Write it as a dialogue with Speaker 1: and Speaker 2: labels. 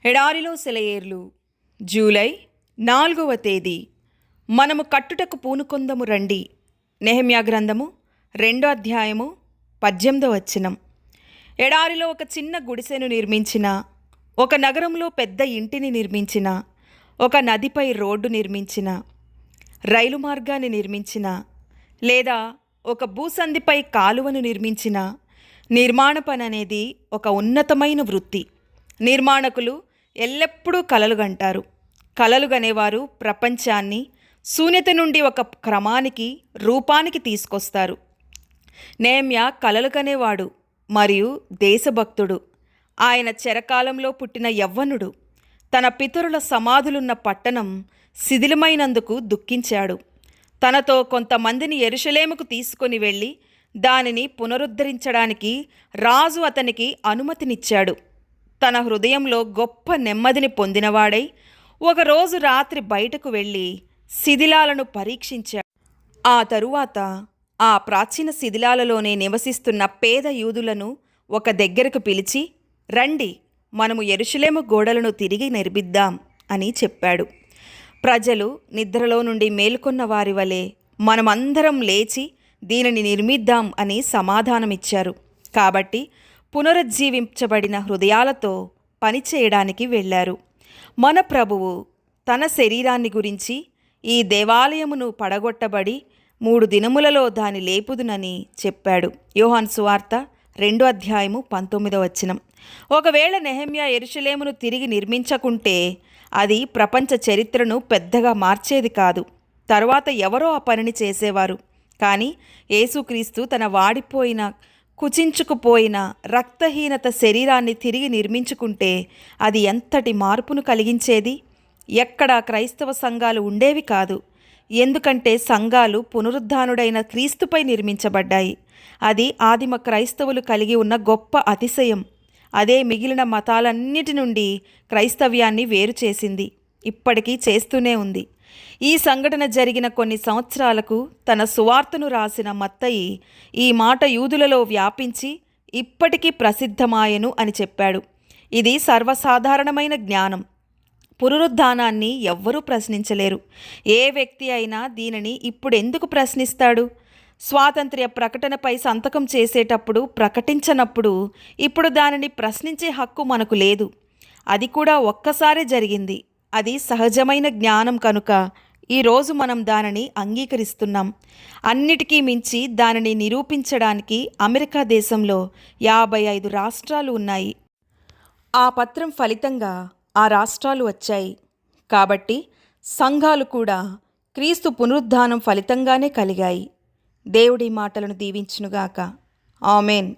Speaker 1: ఎడారిలో సెలయేర్లు జూలై 4వ తేదీ. మనము కట్టుటకు పూనుకొందము రండి. నెహెమ్యా గ్రంథము 2వ అధ్యాయము 18వ వచనం. ఎడారిలో ఒక చిన్న గుడిసెను నిర్మించిన, ఒక నగరంలో పెద్ద ఇంటిని నిర్మించిన, ఒక నదిపై రోడ్డు నిర్మించిన, రైలు మార్గాన్ని నిర్మించిన, లేదా ఒక భూసంధిపై కాలువను నిర్మించిన, నిర్మాణ పని అనేది ఒక ఉన్నతమైన వృత్తి. నిర్మాణకులు ఎల్లప్పుడూ కలలుగంటారు. కలలుగనేవారు ప్రపంచాన్ని శూన్యత నుండి ఒక క్రమానికి, రూపానికి తీసుకొస్తారు. నెహెమ్యా కలలుగనేవాడు మరియు దేశభక్తుడు. ఆయన చెరకాలంలో పుట్టిన యవ్వనుడు. తన పితరుల సమాధులున్న పట్టణం శిథిలమైనందుకు దుఃఖించాడు. తనతో కొంతమందిని యెరూషలేముకు తీసుకొని వెళ్ళి దానిని పునరుద్ధరించడానికి రాజు అతనికి అనుమతినిచ్చాడు. తన హృదయంలో గొప్ప నెమ్మదిని పొందినవాడై ఒకరోజు రాత్రి బయటకు వెళ్ళి శిథిలాలను పరీక్షించాడు. ఆ తరువాత ఆ ప్రాచీన శిథిలాలలోనే నివసిస్తున్న పేద యూదులను ఒక దగ్గరకు పిలిచి, రండి, మనము యెరూషలేము గోడలను తిరిగి నిర్మిద్దాం అని చెప్పాడు. ప్రజలు నిద్రలో నుండి మేల్కొన్న వారి వలె మనమందరం లేచి దీనిని నిర్మిద్దాం అని సమాధానమిచ్చారు. కాబట్టి పునరుజ్జీవించబడిన హృదయాలతో పనిచేయడానికి వెళ్ళారు. మన ప్రభువు తన శరీరాన్ని గురించి, ఈ దేవాలయమును పడగొట్టబడి 3 దినములలో దాని లేపుదునని చెప్పాడు. యోహాను సువార్త 2వ అధ్యాయము 19వ వచనం. ఒకవేళ నెహెమ్యా యెరూషలేమును తిరిగి నిర్మించకుంటే అది ప్రపంచ చరిత్రను పెద్దగా మార్చేది కాదు. తరువాత ఎవరో ఆ పనిని చేసేవారు. కానీ యేసుక్రీస్తు తన వాడిపోయిన, కుచించుకుపోయిన, రక్తహీనత శరీరాన్ని తిరిగి నిర్మించుకుంటే అది ఎంతటి మార్పును కలిగించేది. ఎక్కడా క్రైస్తవ సంఘాలు ఉండేవి కాదు. ఎందుకంటే సంఘాలు పునరుద్ధానుడైన క్రీస్తుపై నిర్మించబడ్డాయి. అది ఆదిమ క్రైస్తవులు కలిగి ఉన్న గొప్ప అతిశయం. అదే మిగిలిన మతాలన్నిటి నుండి క్రైస్తవ్యాన్ని వేరు చేసింది. ఇప్పటికీ చేస్తూనే ఉంది. ఈ సంఘటన జరిగిన కొన్ని సంవత్సరాలకు తన సువార్తను రాసిన మత్తయి ఈ మాట యూదులలో వ్యాపించి ఇప్పటికీ ప్రసిద్ధమాయెను అని చెప్పాడు. ఇది సర్వసాధారణమైన జ్ఞానం. పునరుద్ధానాన్ని ఎవ్వరూ ప్రశ్నించలేరు. ఏ వ్యక్తి అయినా దీనిని ఇప్పుడెందుకు ప్రశ్నిస్తాడు? స్వాతంత్ర్య ప్రకటనపై సంతకం చేసేటప్పుడు ప్రకటించనప్పుడు ఇప్పుడు దానిని ప్రశ్నించే హక్కు మనకు లేదు. అది కూడా ఒక్కసారే జరిగింది. అది సహజమైన జ్ఞానం కనుక ఈరోజు మనం దానిని అంగీకరిస్తున్నాం. అన్నిటికీ మించి దానిని నిరూపించడానికి అమెరికా దేశంలో 55 రాష్ట్రాలు ఉన్నాయి. ఆ పత్రం ఫలితంగా ఆ రాష్ట్రాలు వచ్చాయి. కాబట్టి సంఘాలు కూడా క్రీస్తు పునరుద్ధానం ఫలితంగానే కలిగాయి. దేవుడి మాటలను దీవించునుగాక. ఆమేన్.